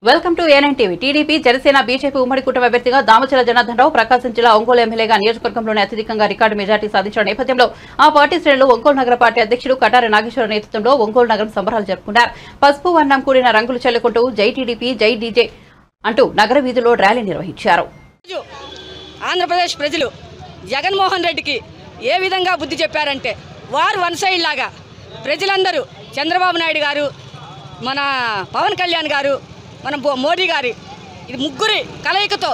Welcome to ANN TV. TDP, Janasena, BJP ఉమ్మడి కూటమి అభ్యర్థిగా దామచల జనార్దన్ రావు ప్రకాశం జిల్లా ఒంగోలు ఎమ్మెల్యేగా నియోజకవర్గంలోనే అత్యధికంగా రికార్డు మెజార్టీ సాధించిన నేపథ్యంలో ఆ పార్టీ శ్రేణులు ఒంగోలు నగర పార్టీ అధ్యక్షుడు కటారి నాగేశ్వర నేతృత్వంలో ఒంగోలు నగరం సంబరాలు జరుపుకున్నారు. పసుపు వర్ణం కూడిన రంగులు చల్లుకుంటూ జై టీడీపీ, జై డీజే అంటూ నగర వీధుల్లో ర్యాలీ నిర్వహించారు. ఆంధ్రప్రదేశ్ ప్రజలు జగన్మోహన్ రెడ్డికి ఏ విధంగా బుద్ధి చెప్పారంటే వారు వన్ సైడ్ లాగా ప్రజలందరూ చంద్రబాబు నాయుడు గారు, మన పవన్ కళ్యాణ్ గారు, మన మోడీ గారి ఇది ముగ్గురి కలయికతో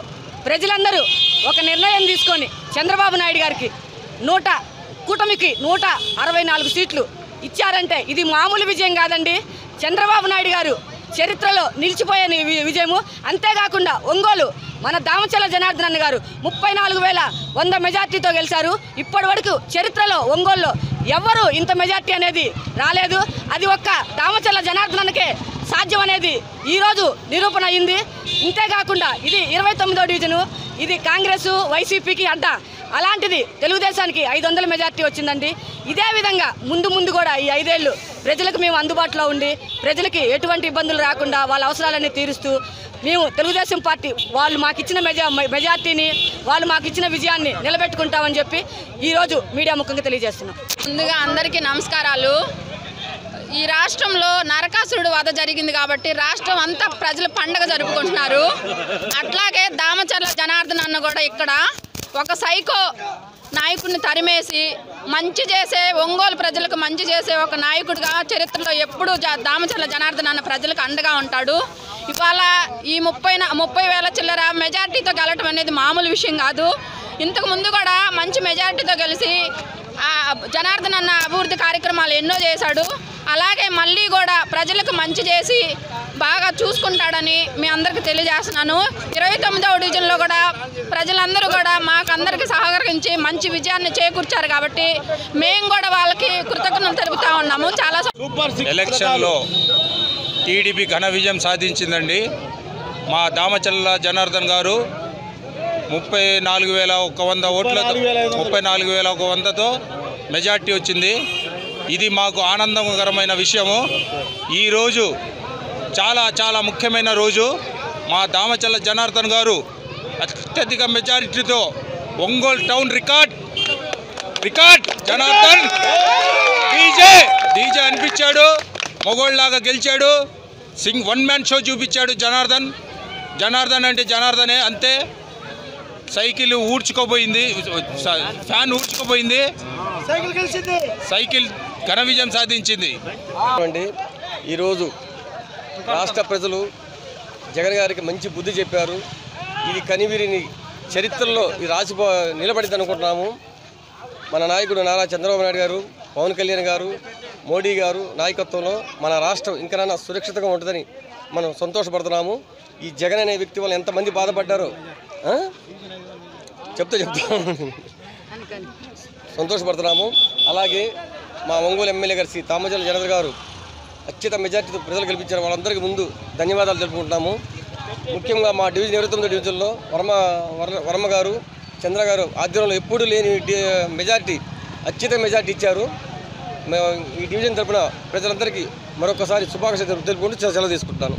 ప్రజలందరూ ఒక నిర్ణయం తీసుకొని చంద్రబాబు నాయుడు గారికి కూటమికి 164 సీట్లు ఇచ్చారంటే ఇది మామూలు విజయం కాదండి. చంద్రబాబు నాయుడు గారు చరిత్రలో నిలిచిపోయే విజయము. అంతేకాకుండా ఒంగోలు మన దామచల జనార్దన్ గారు 34,100 మెజార్టీతో గెలిచారు. ఇప్పటి వరకు చరిత్రలో ఒంగోలులో ఎవరు ఇంత మెజార్టీ అనేది రాలేదు. అది ఒక్క దామచల జనార్దన్కే సాధ్యం అనేది ఈరోజు నిరూపణ అయింది. ఇంతేకాకుండా ఇది 29వ డివిజను. ఇది కాంగ్రెస్ వైసీపీకి అడ్డ. అలాంటిది తెలుగుదేశానికి 500 మెజార్టీ వచ్చిందండి. ఇదే విధంగా ముందు కూడా ఈ 5 ఏళ్ళు ప్రజలకు మేము అందుబాటులో ఉండి ప్రజలకి ఎటువంటి ఇబ్బందులు రాకుండా వాళ్ళ అవసరాలన్నీ తీరుస్తూ మేము తెలుగుదేశం పార్టీ వాళ్ళు మాకు ఇచ్చిన మెజార్టీని వాళ్ళు మాకు ఇచ్చిన విజయాన్ని నిలబెట్టుకుంటామని చెప్పి ఈరోజు మీడియా ముఖంగా తెలియజేస్తున్నాం. ముందుగా అందరికీ నమస్కారాలు. ఈ రాష్ట్రంలో నరకాసురుడు వధ జరిగింది కాబట్టి రాష్ట్రం అంతా ప్రజలు పండగ జరుపుకుంటున్నారు. అట్లాగే దామచర్ల జనార్దన్ అన్న కూడా ఇక్కడ ఒక సైకో నాయకుడిని తరిమేసి మంచి చేసే ఒంగోలు ప్రజలకు మంచి చేసే ఒక నాయకుడిగా చరిత్రలో ఎప్పుడూ దామచర్ల జనార్దన్ అన్న ప్రజలకు అండగా ఉంటాడు. ఇవాళ ఈ 30,000 చిల్లర మెజార్టీతో గెలవటం అనేది మామూలు విషయం కాదు. ఇంతకు ముందు కూడా మంచి మెజార్టీతో గెలిచి జనార్దన్ అన్న అభివృద్ధి కార్యక్రమాలు ఎన్నో చేశాడు. అలాగే మళ్ళీ కూడా ప్రజలకు మంచి చేసి బాగా చూసుకుంటాడని మీ అందరికీ తెలియజేస్తున్నాను. 29వ డివిజన్లో కూడా ప్రజలందరూ కూడా మాకందరికీ సహకరించి మంచి విజయాన్ని చేకూర్చారు కాబట్టి మేము కూడా వాళ్ళకి కృతజ్ఞతలు తెలుపుతా ఉన్నాము. చాలా ఎలక్షన్లో టీడీపీ ఘన విజయం సాధించిందండి. మా దామచల్ల జనార్దన్ గారు 34,100 ఓట్లతో 34,100తో మెజార్టీ వచ్చింది. ఇది మాకు ఆనందకరమైన విషయము. ఈరోజు చాలా ముఖ్యమైన రోజు. మా దామచల్ల జనార్దన్ గారు అత్యధిక మెజారిటీతో Ongole town record Janardhan DJ అనిపించాడు. మొగోళ్ళలాగా గెలిచాడు. వన్ మ్యాన్ షో చూపించాడు. జనార్దన్ అంటే జనార్దనే అంతే. సైకిల్ ఊడ్చుకోపోయింది, ఫ్యాన్ ఊడ్చుకోపోయింది, సైకిల్ ఘన విజయం సాధించింది. ఈరోజు రాష్ట్ర ప్రజలు జగన్ గారికి మంచి బుద్ధి చెప్పారు. ఇది కనివిరిని చరిత్రలో నిలబడింది అనుకుంటున్నాము. మన నాయకుడు నారా చంద్రబాబు నాయుడు గారు, పవన్ కళ్యాణ్ గారు, మోడీ గారు నాయకత్వంలో మన రాష్ట్రం ఇంకనైనా సురక్షితంగా ఉంటుందని మనం సంతోషపడుతున్నాము. ఈ జగన్ అనే వ్యక్తి వల్ల ఎంతమంది బాధపడ్డారో చెప్తాము, సంతోషపడుతున్నాము. అలాగే మా ఒంగోలు ఎమ్మెల్యే గారు శ్రీ దామచల జనార్దన్ గారు అత్యంత మెజార్టీతో ప్రజలు గెలిపించారు. వాళ్ళందరికీ ముందు ధన్యవాదాలు తెలుపుకుంటున్నాము. ముఖ్యంగా మా డివిజన్ 29వ డివిజన్లో వర్మ గారు, చంద్ర గారు ఆధ్వర్యంలో ఎప్పుడూ లేని మెజార్టీ అత్యంత మెజార్టీ ఇచ్చారు. మేము ఈ డివిజన్ తరపున ప్రజలందరికీ మరొకసారి శుభాకాంక్షలు తెలుపుకుంటూ సెలవు తీసుకుంటాను.